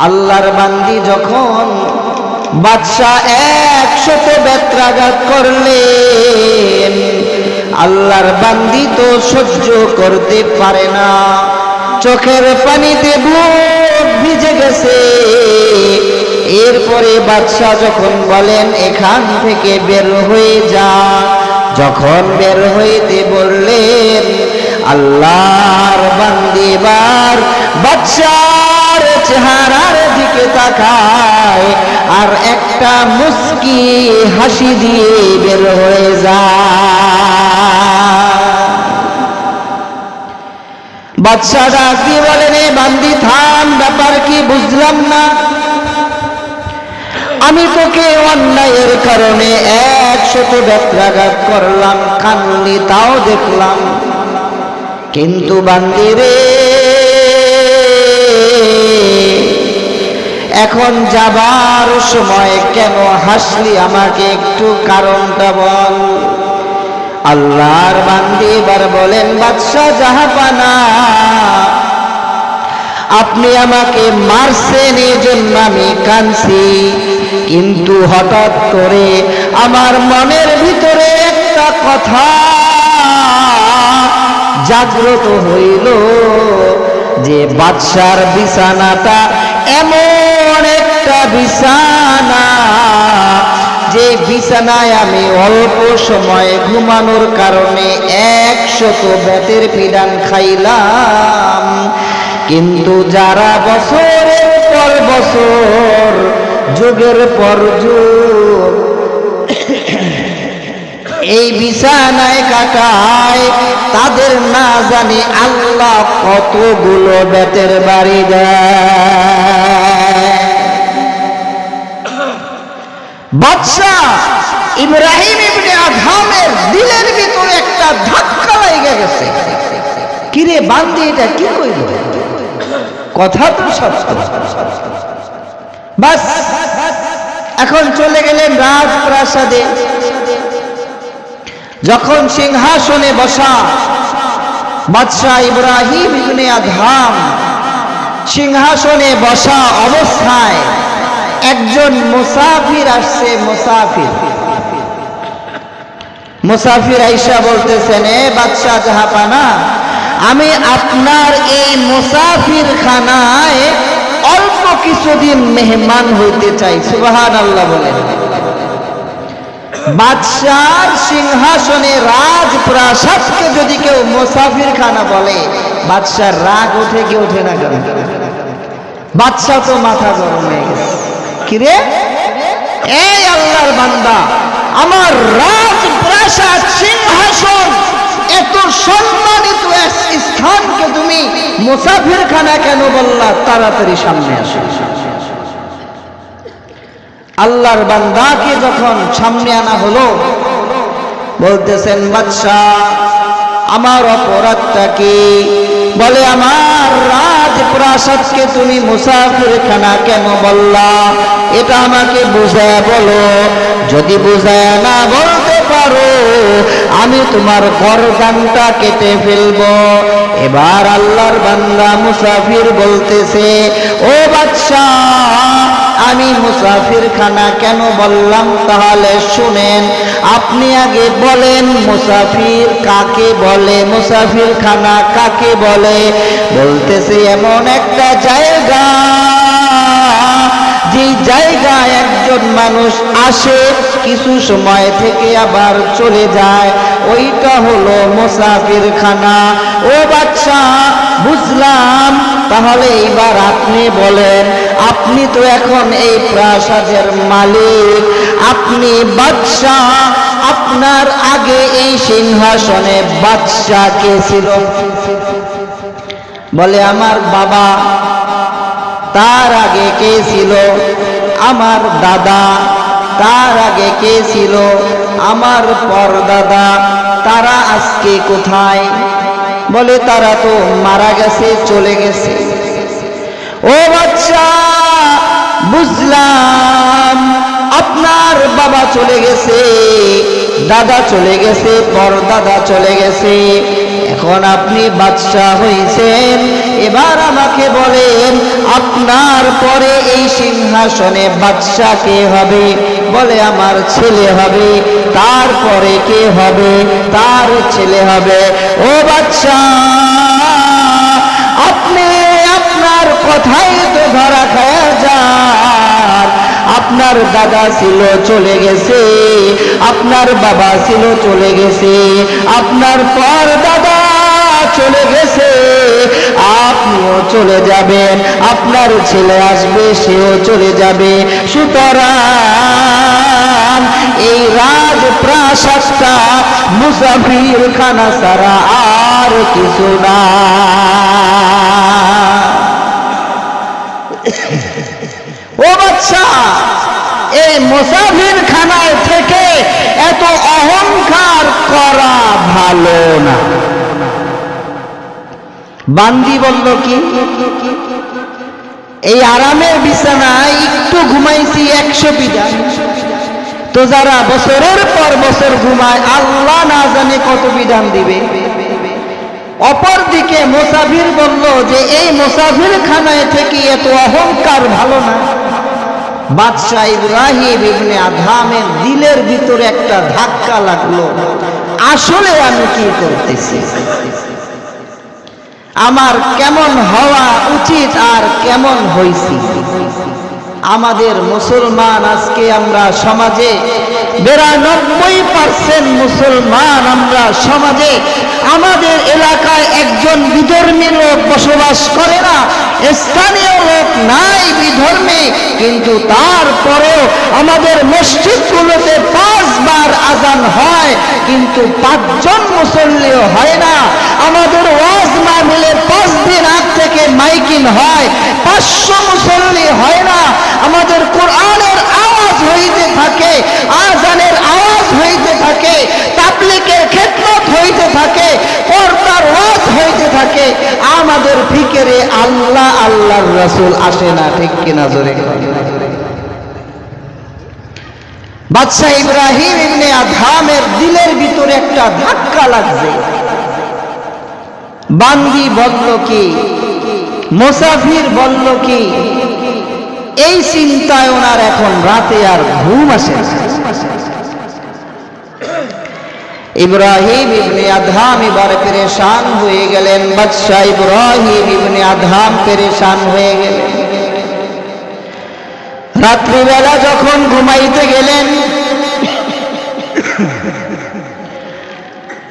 আল্লাহর বান্দি যখন বাদশাহ 100 বেত্রাঘাত করলেন, আল্লাহর বান্দি তো সহ্য করতে পারে না, চোখের পানিতে বুক ভিজে গেছে। এরপরে বাদশাহ যখন বলেন এখান থেকে বের হয়ে যা, যখন বের হইতে বললেন, আল্লাহর বান্দি এবার বাদশার চেহারার দিকে তাকায় আর একটা মুস্কি হাসি দিয়ে বের হয়ে যায়। বাদশা ডাক দিয়ে বলেন, এ বান্দি থাম, ব্যাপার কি বুঝলাম না। আমি তোকে অন্যায়ের কারণে 100 বেত্রাঘাত করলাম, কানলি তাও দেখলাম, কিন্তু বান্দি রে এখন যাবার সময় কেন হাসলি, আমাকে একটু কারণটা বল। আল্লাহর বান্দি এবার বলেন, বাদশাহ জাহাপানা, আপনি আমাকে মারছেন এই জন্য আমি কাঁদছি, কিন্তু হঠাৎ করে আমার মনের ভিতরে একটা কথা জাগ্রত হইল যে বাদশার বিছানাটা এমন একটা বিছানা যে বিছানায় আমি অল্প সময় ঘুমানোর কারণে 100 বেতের পিডান খাইলাম, কিন্তু যারা বছরের পর বছর, যুগের পর যুগ এই বিছানায় কাটায়, তাদের না জানি আল্লাহ কতগুলো বেতের বাড়ি দেয়। বাদশাহ ইব্রাহিম ইবনে আদহামের দিলের ভিতরে একটা ধাক্কা লেগে গেছে, কিরে বান্দি এটা কি কইল, কথা তো সত্য। বাস এখন চলে গেলেন রাজপ্রাসাদে। যখন সিংহাসনে বসা বাদশাহ ইব্রাহিম ইবনে আদহাম সিংহাসনে বসা অবস্থায় একজন মুসাফির আসছে। মুসাফির আইসা বলতেছেন, এ বাদশাহ জাহাপানা, আমি আপনার এই মুসাফির খানায় অল্প কিছুদিন মেহমান হইতে চাই। সুবহানাল্লাহ বলেন। বাদশার সিংহাসনে রাজপ্রাসাদকে যদি কেউ মুসাফির খানা বলে, বাদশার রাগ ওঠে কি ওঠে না? কেন? বাদশা তো মাথা গরম হয়ে গেছে, কিরে এই আল্লাহর বান্দা, আমার রাজপ্রাসাদ সিংহাসন এত সম্মানিত স্থানকে তুমি মুসাফির খানা কেন বললা? তাড়াতাড়ি সামনে আসো। আল্লাহর বান্দাকে যখন সামনে আনা হলো, বলতেছেন, বাদশাহ আমার অপরাধটা কি? বলে, আমার রাজপ্রাসাদকে তুমি মুসাফির খানা কেন বললা? এটা আমাকে বুঝায় বলো, যদি বুঝায় না বলতে পারো আমি তোমার গর্দানটা কেটে ফেলবো। এবার আল্লাহর বান্দা মুসাফির বলতেছে, ও বাদশাহ, আমি মুসাফির খানা কেন বললাম তাহলে শুনেন। আপনি আগে বলেন মুসাফির কাকে বলে, মুসাফির খানা কাকে বলে? বলতেছে, এমন একটা জায়গা যে জায়গায় একজন মানুষ আসে, কিছু সময় থেকে আবার চলে যায়, ওইটা হলো মুসাফির খানা। ও বাদশাহ, বুঝলাম, তাহলে এবার আপনি বলেন, আপনি তো এখন এই প্রাসাদের মালিক, আপনি বাদশাহ, আপনার আগে এই সিংহাসনে বাদশাহ কে ছিল? বলে, আমার বাবা। তার আগে কে ছিল? আমার দাদা। তার আগে কে ছিল? আমার পরদাদা। তারা আজকে কোথায়? বলে, তারা তো মারা গেছে, চলে গেছে। ও বাদশা, বুঝলাম আপনার বাবা চলে গেছে, দাদা চলে গেছে, পরদাদা চলে গেছে, এখন আপনি বাদশা হইছেন, এবার আমাকে বলেন আপনার পরে এই সিংহাসনে বাদশা কে হবে? বলে আমার ছেলে হবে। তারপরে কে হবে? তার ছেলে হবে। ও বাদশা, আপনি আপনার কথাই তো ধরা খায়া যান। আপনার দাদা ছিল চলে গেছে, আপনার বাবা ছিল চলে গেছে, আপনার পর দাদা চলে গেছে, আপনিও চলে যাবেন, আপনার ছেলে আসবে সেও চলে যাবে। সুতরাং এই রাজপ্রাসাদটা মুসাফির খানা ছাড়া আর কিছু না। ও বাচ্চা, এই মুসাফির খানায় থেকে এত অহংকার করা ভালো না। বান্দি বলল কি, এই আরামের বিছানায় একটু ঘুমাইছি 100 বিঘা, তো যারা বছরের পর বছর ঘুমায় আল্লাহ না জানে কত বিধান দিবে। অপরদিকে মুসাফির বলল যে এই মুসাফির খানায় থেকে এত অহংকার ভালো না। বাদশাহ ইব্রাহিম ইবনে আদহামের দিলের ভিতরে একটা ধাক্কা লাগলো, আসলে আমি কি করতেছি, আমার কেমন হওয়া উচিত আর কেমন হইছি। আমাদের মুসলমান আজকে আমরা সমাজে 92% মুসলমান আমরা সমাজে, আমাদের এলাকায় একজন বিধর্মী লোক বসবাস করে না, স্থানীয় লোক নাই বিধর্মী, কিন্তু তারপরেও আমাদের মসজিদগুলোতে 5 বার আজান হয়, কিন্তু 5 জন মুসল্লিও হয় না। আমাদের ওয়াজ মাহফিলে 5 দিন আগ থেকে মাইকিং হয়, 500 মুসল্লি হয় না। আমাদের কোরআনের আওয়াজ হইতে থাকে, আজানের আওয়াজ হইতে থাকে, তাবলীগের খেদমত হইতে থাকে, পর্দার ওয়াজ হইতে থাকে, আমাদের ফিকিরে আল্লাহ আল্লাহর রাসূল আসে না। ঠিক কিনা জোরে? বাদশাহ ইব্রাহিম ইবনে আদহামের দিলের ভিতরে একটা ধাক্কা লাগছে। বান্দি বলল কি, মুসাফির বলল কি, এই চিন্তায় ওনার এখন রাতে আর ঘুম আসে না। ইব্রাহিম ইবনে আদহাম এবার পেরেশান হয়ে গেলেন। বাদশাহ ইব্রাহিম ইবনে আদহাম পেরেশান হয়ে গেলেন। রাত্রিবেলা যখন ঘুমাইতে গেলেন,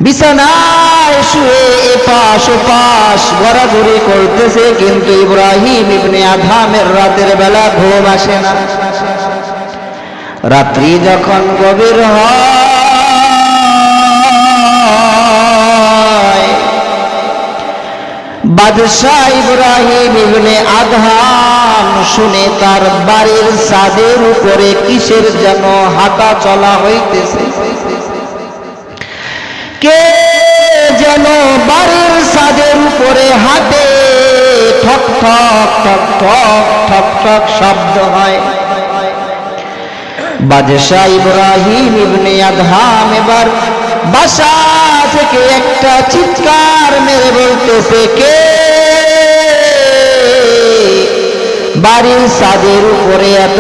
বিছানায় শুয়ে এপাশ ওপাশ ঘোরাঘুরি করতেছে, কিন্তু ইব্রাহিম ইবনে আদহামের রাতের বেলা ঘুম আসে না। রাত্রি যখন গভীর হয়, বাদশাহ ইব্রাহিম ইবনে আদহাম শুনে তার বাড়ির ছাদের উপরে কিসের যেন হাঁটা চলা হইতেছে। কে যেন বাড়ির ছাদের উপরে হাঁটে, ঠক ঠক ঠক ঠক ঠক ঠক শব্দ হয়। বাদশাহ ইব্রাহিম ইবনে আদহাম এবার বাসা থেকে একটা চিৎকার মেরে বলতেছে, কে বাড়ির ছাদের উপরে এত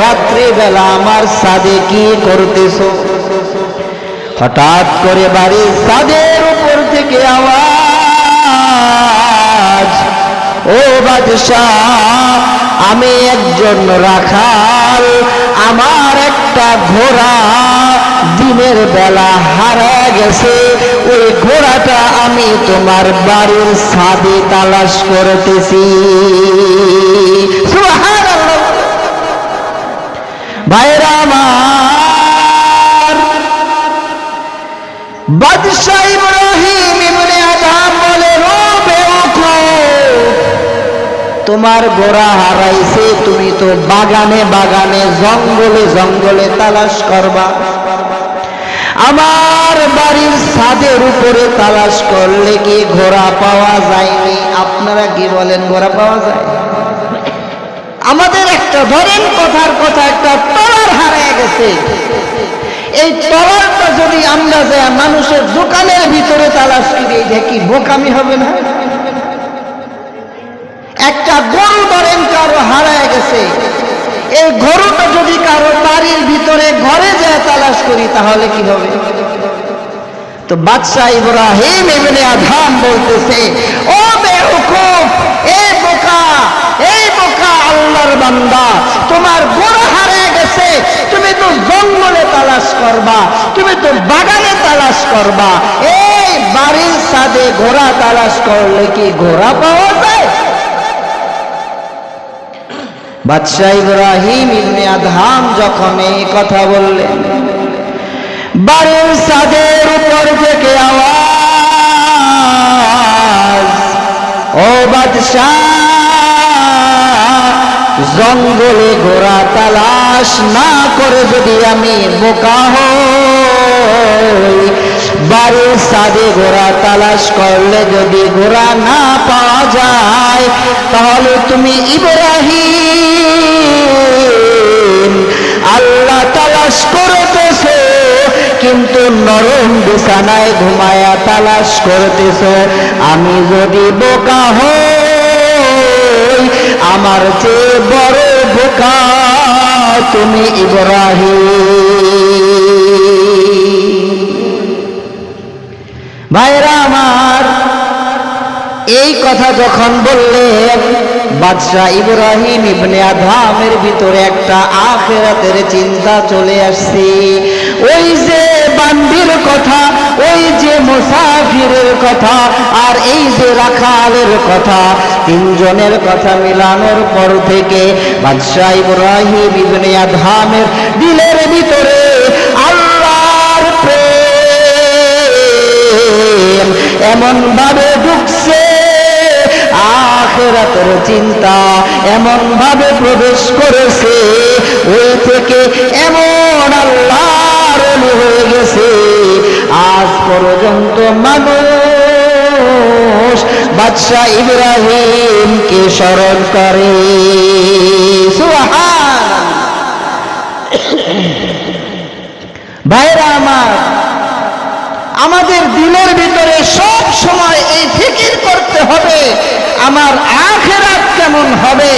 রাত্রিবেলা আমার ছাদে কি করতেছো? হঠাৎ করে বাড়ির ছাদের উপর থেকে আওয়াজ, ও বাদশাহ, আমি একজন রাখাল, আমার একটা ঘোড়া দিনের বেলা হারা গেছে, ওই ঘোড়াটা আমি তোমার বাড়ির ছাদে তালাশ করতেছি। সুবহানাল্লাহ। ভাইরা আমার, বাদশাহ ইব্রাহিম ইবনে আদহাম বলে, ও বেওকুফ, তোমার ঘোড়া হারাইছে, তুমি তো বাগানে বাগানে জঙ্গলে জঙ্গলে তালাশ করবা, আমার বাড়ির ছাদের উপরে তালাশ করলে কি ঘোড়া পাওয়া যায়নি? আপনারা কি বলেন, ঘোড়া পাওয়া যায়? আমাদের একটা ধরেন কথার কথা, একটা তলার হারিয়ে গেছে, এই তলারটা যদি আমরা যাই মানুষের দোকানের ভিতরে তালাশ করি, এটা কি বোকামি হবে না? একটা গরু ধরেন কারো হারায় গেছে, এই গরুটা যদি কারো বাড়ির ভিতরে ঘরে যায় তালাশ করি তাহলে কি হবে? তো বাদশাহ ইব্রাহিম ইবনে আদহাম বলতেছে, ও বেওকুফ, এই বোকা আল্লাহর বান্দা, তোমার গরু হারিয়ে গেছে, তুমি তো জঙ্গলে তালাশ করবা, তুমি তো বাগানে তালাশ করবা, এই বাড়ির ছাদে ঘোড়া তালাশ করলে কি ঘোড়া পাওয়া যায়? বাদশাহ ইব্রাহিম ইবনে আদহাম যখন এই কথা বললেন, বাড়ির ছাদের উপর থেকে আওয়াজ, ও বাদশাহ, জঙ্গলে ঘোড়া তালাশ না করে যদি আমি বোকা হই, বাড়ির ছাদে ঘোড়া তালাশ করলে যদি ঘোড়া না পাওয়া যায়, তাহলে তুমি ইব্রাহিম আল্লাহ তালাশ করতেছ, কিন্তু নরম বিছানায় ঘুমায়া তালাশ করতেছ। আমি যদি বোকা হই, আমার চেয়ে বড় বোকা তুমি ইব্রাহিম। ভাইরা আমার, এই কথা যখন বললেন, বাদশাহ ইব্রাহিম ইবনে আদহামের ভিতরে একটা আখিরাতের চিন্তা চলে আসছে। ওই যে বান্দির কথা, ওই যে মুসাফিরের কথা, আর এই যে রাখালের কথা, তিনজনের কথা মিলানোর পর থেকে বাদশাহ ইব্রাহিম ইবনে আদহামের দিলের ভিতরে আল্লাহর প্রেম এমন ভাবে ঢুকছে, আখিরাতের চিন্তা এমন ভাবে প্রবেশ করেছে, ওই থেকে এমন আল্লাহর ওলি হয়ে গেছে। আজ পর্যন্ত মানুষ বাদশাহ ইব্রাহিমকে স্মরণ করে। সুবহানাল্লাহ। ভাইরা আমার, আমাদের দিলের ভিতরে সব সময় এই ফিকির করতে হবে, আমার আখিরাত কেমন হবে,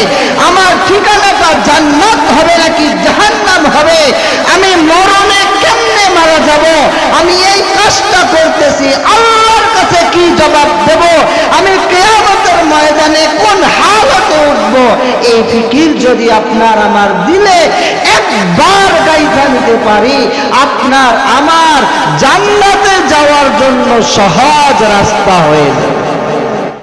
আমার ঠিকানাটা জান্নাত হবে নাকি জাহান্নাম হবে, আমি মরণে কেমনে মারা যাব, আমি এই কাজটা করতেছি আল্লাহর কাছে কি জবাব দেব, আমি কিয়ামতের ময়দানে কোন হালতে উঠব। এই ফিকির যদি আপনার আমার দিলে একবার গাইথা নিতে পারি, আপনার আমার জান্নাতে যাওয়ার জন্য সহজ রাস্তা হয়ে যাবে।